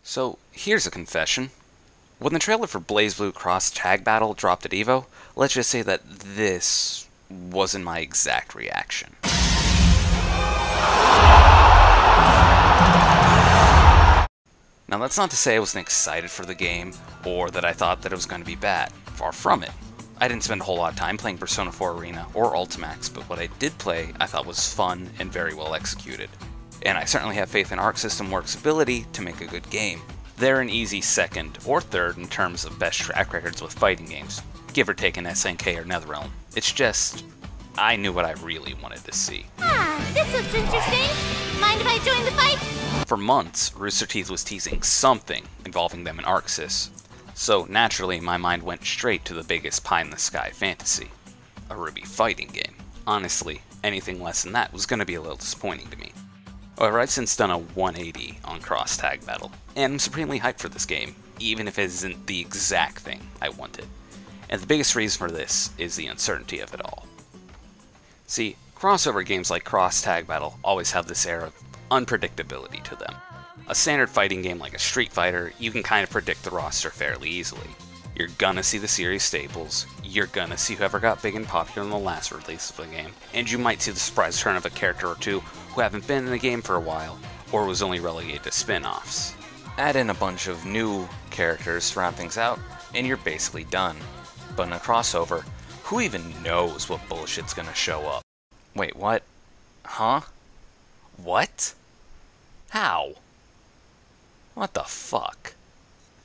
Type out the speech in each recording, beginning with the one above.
So, here's a confession. When the trailer for BlazBlue Cross Tag Battle dropped at EVO, let's just say that this wasn't my exact reaction. Now that's not to say I wasn't excited for the game, or that I thought that it was going to be bad. Far from it. I didn't spend a whole lot of time playing Persona 4 Arena or Ultimax, but what I did play I thought was fun and very well executed. And I certainly have faith in Arc System Works' ability to make a good game. They're an easy second or third in terms of best track records with fighting games, give or take an SNK or NetherRealm. It's just, I knew what I really wanted to see. This looks interesting. Mind if I join the fight? For months, Rooster Teeth was teasing something involving them in ArcSys, so naturally my mind went straight to the biggest pie-in-the-sky fantasy, a RWBY fighting game. Honestly, anything less than that was going to be a little disappointing to me. However, I've since done a 180 on Cross Tag Battle, and I'm supremely hyped for this game, even if it isn't the exact thing I wanted. And the biggest reason for this is the uncertainty of it all. See, crossover games like Cross Tag Battle always have this air of unpredictability to them. A standard fighting game like a Street Fighter, you can kind of predict the roster fairly easily. You're gonna see the series staples, you're gonna see whoever got big and popular in the last release of the game, and you might see the surprise turn of a character or two who haven't been in the game for a while, or was only relegated to spin-offs. Add in a bunch of new characters to round things out, and you're basically done. But in a crossover, who even knows what bullshit's gonna show up? Wait, what? Huh? What? How? What the fuck?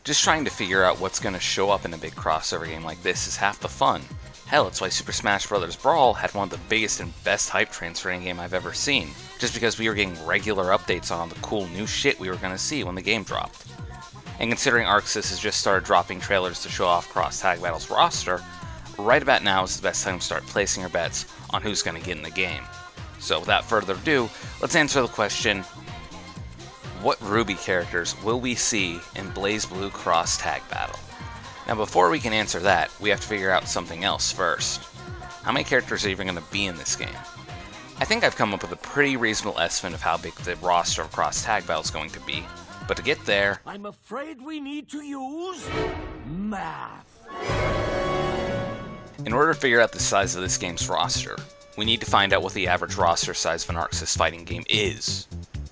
Just trying to figure out what's going to show up in a big crossover game like this is half the fun. Hell, it's why Super Smash Bros. Brawl had one of the biggest and best hype trains for any game I've ever seen, just because we were getting regular updates on all the cool new shit we were going to see when the game dropped. And considering ArcSys has just started dropping trailers to show off Cross Tag Battle's roster, right about now is the best time to start placing your bets on who's going to get in the game. So without further ado, let's answer the question, what RWBY characters will we see in BlazBlue Cross Tag Battle? Now before we can answer that, we have to figure out something else first. How many characters are even going to be in this game? I think I've come up with a pretty reasonable estimate of how big the roster of Cross Tag Battle is going to be, but to get there, I'm afraid we need to use math. In order to figure out the size of this game's roster, we need to find out what the average roster size of an ArcSys fighting game is.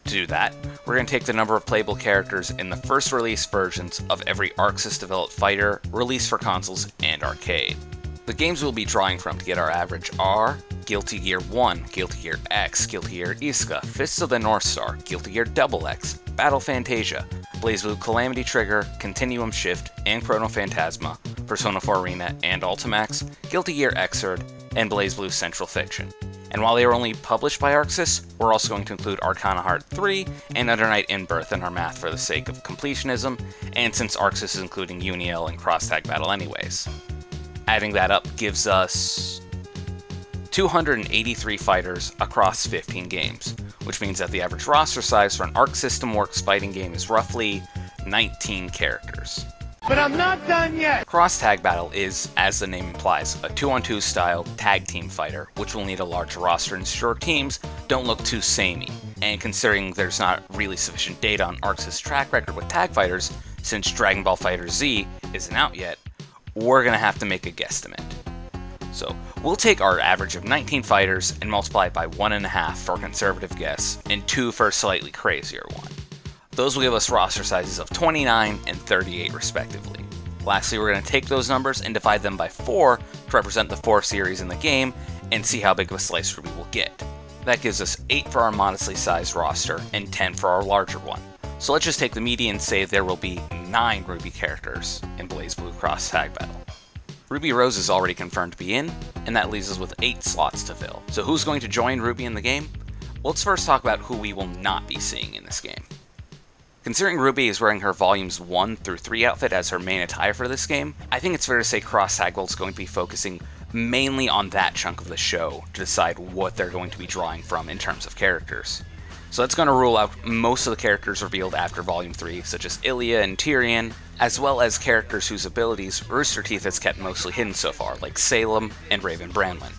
To do that, we're going to take the number of playable characters in the first release versions of every ArcSys developed fighter released for consoles and arcade. The games we'll be drawing from to get our average are Guilty Gear 1, Guilty Gear X, Guilty Gear Iska, Fists of the North Star, Guilty Gear XX, Battle Fantasia, BlazBlue Calamity Trigger, Continuum Shift, and Chrono Phantasma, Persona 4 Arena and Ultimax, Guilty Gear Xrd, and BlazBlue Central Fiction. And while they are only published by ArcSys, we're also going to include Arcana Heart 3 and Under Night In-Birth in our math for the sake of completionism, and since ArcSys is including Uniel and Cross Tag Battle anyways. Adding that up gives us 283 fighters across 15 games, which means that the average roster size for an Arc System Works fighting game is roughly 19 characters. But I'm not done yet! Cross Tag Battle is, as the name implies, a 2-on-2 style tag team fighter, which will need a large roster and ensure teams don't look too samey. And considering there's not really sufficient data on ArcSys' track record with tag fighters, since Dragon Ball FighterZ isn't out yet, we're gonna have to make a guesstimate. So, we'll take our average of 19 fighters and multiply it by 1.5 for a conservative guess, and 2 for a slightly crazier one. Those will give us roster sizes of 29 and 38 respectively. Lastly, we're going to take those numbers and divide them by 4 to represent the 4 series in the game and see how big of a slice we will get. That gives us 8 for our modestly sized roster and 10 for our larger one. So let's just take the median and say there will be 9 RWBY characters in BlazBlue Cross Tag Battle. Ruby Rose is already confirmed to be in, and that leaves us with 8 slots to fill. So who's going to join RWBY in the game? Well, let's first talk about who we will not be seeing in this game. Considering RWBY is wearing her Volumes 1 through 3 outfit as her main attire for this game, I think it's fair to say Cross Tag Battle is going to be focusing mainly on that chunk of the show to decide what they're going to be drawing from in terms of characters. So that's going to rule out most of the characters revealed after Volume 3, such as Ilya and Tyrion, as well as characters whose abilities Rooster Teeth has kept mostly hidden so far, like Salem and Orow-Branwen.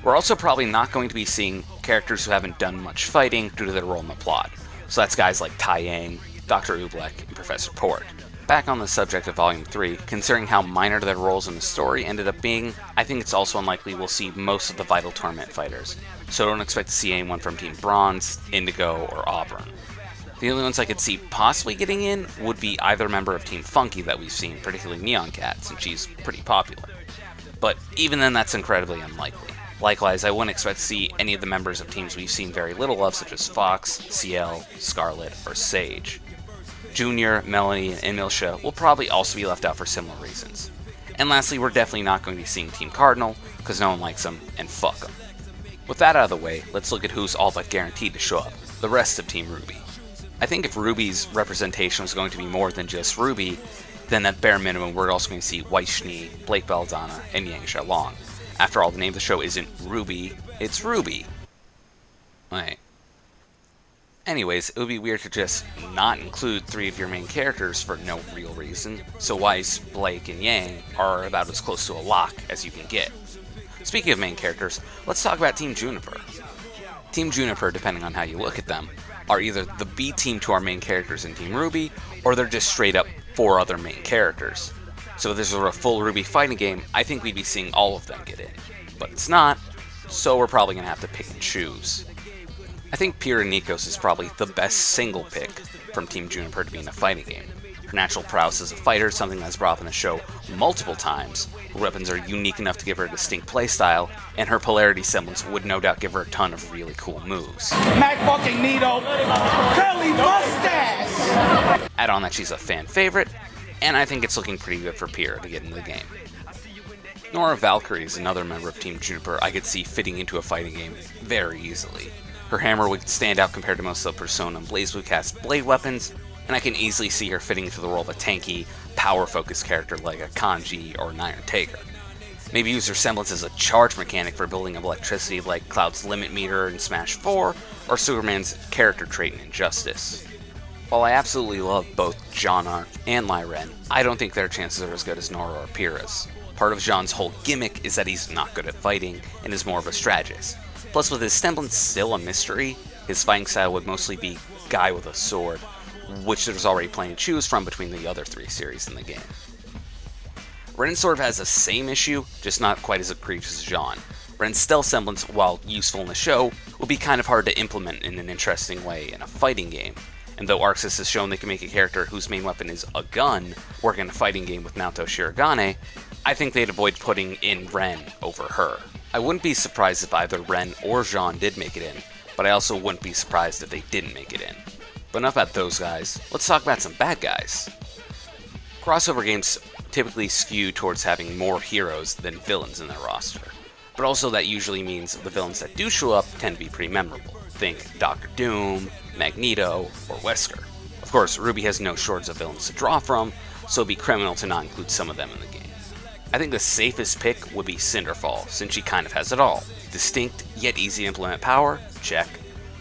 We're also probably not going to be seeing characters who haven't done much fighting due to their role in the plot. So that's guys like Tai Yang, Dr. Oobleck, and Professor Port. Back on the subject of Volume 3, considering how minor their roles in the story ended up being, I think it's also unlikely we'll see most of the Vital Torment fighters, so don't expect to see anyone from Team Bronze, Indigo, or Auburn. The only ones I could see possibly getting in would be either member of Team Funky that we've seen, particularly Neon Cat, since she's pretty popular. But even then, that's incredibly unlikely. Likewise, I wouldn't expect to see any of the members of teams we've seen very little of, such as Fox, CL, Scarlet, or Sage. Junior, Melanie, and Milsha will probably also be left out for similar reasons. And lastly, we're definitely not going to be seeing Team Cardinal, because no one likes them, and fuck them. With that out of the way, let's look at who's all but guaranteed to show up, the rest of Team RWBY. I think if RWBY's representation was going to be more than just RWBY, then at bare minimum we're also going to see Weiss Schnee, Blake Belladonna, and Yang Xiaolong. After all, the name of the show isn't RWBY, it's RWBY. Wait. Anyways, it would be weird to just not include 3 of your main characters for no real reason, so Weiss, Blake, and Yang are about as close to a lock as you can get. Speaking of main characters, let's talk about Team Juniper. Team Juniper, depending on how you look at them, are either the B team to our main characters in Team RWBY, or they're just straight up 4 other main characters. So if this were a full RWBY fighting game, I think we'd be seeing all of them get in. But it's not, so we're probably going to have to pick and choose. I think Pyrrha Nikos is probably the best single pick from Team Juniper to be in a fighting game. Her natural prowess as a fighter is something that's brought up in the show multiple times. Her weapons are unique enough to give her a distinct playstyle, and her polarity semblance would no doubt give her a ton of really cool moves. Mac fucking Nito, curly mustache! Add on that she's a fan favorite, and I think it's looking pretty good for Pyrrha to get into the game. Nora Valkyrie is another member of Team Juniper I could see fitting into a fighting game very easily. Her hammer would stand out compared to most of the Persona and BlazBlue cast blade weapons, and I can easily see her fitting into the role of a tanky, power-focused character like a Kanji or an Iron Taker. Maybe use her semblance as a charge mechanic for building of electricity like Cloud's Limit Meter in Smash 4, or Superman's character trait in Injustice. While I absolutely love both Jaune Arc and Lyren, I don't think their chances are as good as Nora or Pyrrha's. Part of Jaune's whole gimmick is that he's not good at fighting, and is more of a strategist. Plus, with his semblance still a mystery, his fighting style would mostly be guy with a sword, which there's already plenty to choose from between the other 3 series in the game. Ren sort of has the same issue, just not quite as egregious as Jaune. Ren's stealth semblance, while useful in the show, would be kind of hard to implement in an interesting way in a fighting game. And though ArcSys has shown they can make a character whose main weapon is a gun work in a fighting game with Naoto Shirogane, I think they'd avoid putting in Ren over her. I wouldn't be surprised if either Ren or Jaune did make it in, but I also wouldn't be surprised if they didn't make it in. But enough about those guys, let's talk about some bad guys. Crossover games typically skew towards having more heroes than villains in their roster, but also that usually means the villains that do show up tend to be pretty memorable. Think Dr. Doom, Magneto, or Wesker. Of course, RWBY has no shortage of villains to draw from, so it'd be criminal to not include some of them in the game. I think the safest pick would be Cinder Fall, since she kind of has it all. Distinct, yet easy to implement power? Check.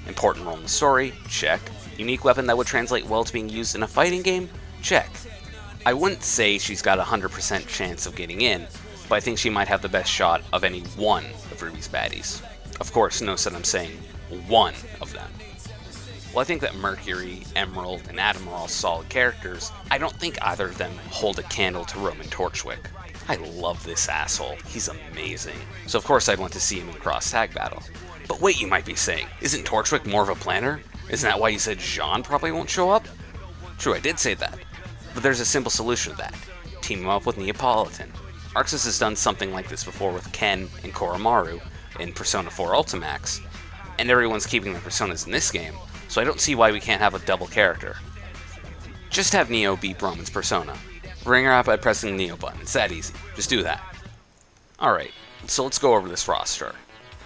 Important role in the story? Check. Unique weapon that would translate well to being used in a fighting game? Check. I wouldn't say she's got a 100% chance of getting in, but I think she might have the best shot of any one of RWBY's baddies. Of course, notice that I'm saying one of them. While I think that Mercury, Emerald, and Adam are all solid characters, I don't think either of them hold a candle to Roman Torchwick. I love this asshole, he's amazing. So of course I'd want to see him in Cross Tag Battle. But wait, you might be saying, isn't Torchwick more of a planner? Isn't that why you said Jaune probably won't show up? True, I did say that. But there's a simple solution to that. Team him up with Neapolitan. ArcSys has done something like this before with Ken and Koromaru in Persona 4 Ultimax, and everyone's keeping their personas in this game, so I don't see why we can't have a double character. Just have Neo beat Roman's persona. Bring her out by pressing the Neo button. It's that easy. Just do that. Alright, so let's go over this roster.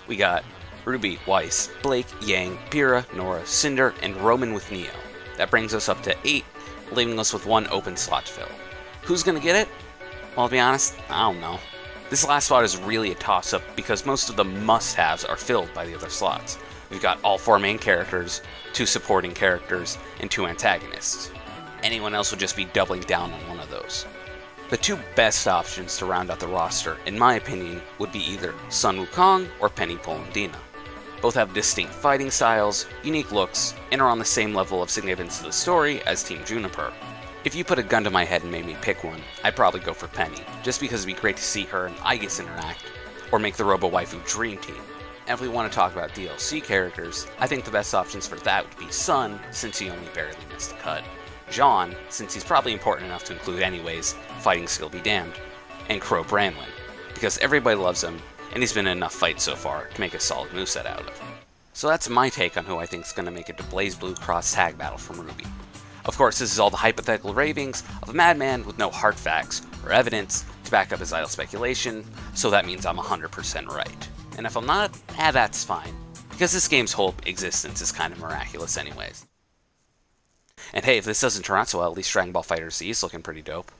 We got RWBY, Weiss, Blake, Yang, Pyrrha, Nora, Cinder, and Roman with Neo. That brings us up to 8, leaving us with 1 open slot to fill. Who's gonna get it? Well, to be honest, I don't know. This last spot is really a toss-up because most of the must-haves are filled by the other slots. We've got all 4 main characters, 2 supporting characters, and 2 antagonists. Anyone else would just be doubling down on one of those. The 2 best options to round out the roster, in my opinion, would be either Sun Wukong or Penny Polendina. Both have distinct fighting styles, unique looks, and are on the same level of significance to the story as Team Juniper. If you put a gun to my head and made me pick one, I'd probably go for Penny, just because it'd be great to see her and Aegis interact, or make the Robo-Waifu Dream Team. And if we want to talk about DLC characters, I think the best options for that would be Sun, since he only barely missed the cut, Jaune, since he's probably important enough to include anyways, fighting skill be damned, and Orow-Branwen, because everybody loves him, and he's been in enough fights so far to make a solid moveset out of. So that's my take on who I think is going to make it to BlazBlue Cross Tag Battle from RWBY. Of course, this is all the hypothetical ravings of a madman with no hard facts or evidence to back up his idle speculation, so that means I'm 100% right. And if I'm not, that's fine, because this game's whole existence is kind of miraculous anyways. And hey, if this doesn't turn out so well, at least Dragon Ball FighterZ is looking pretty dope.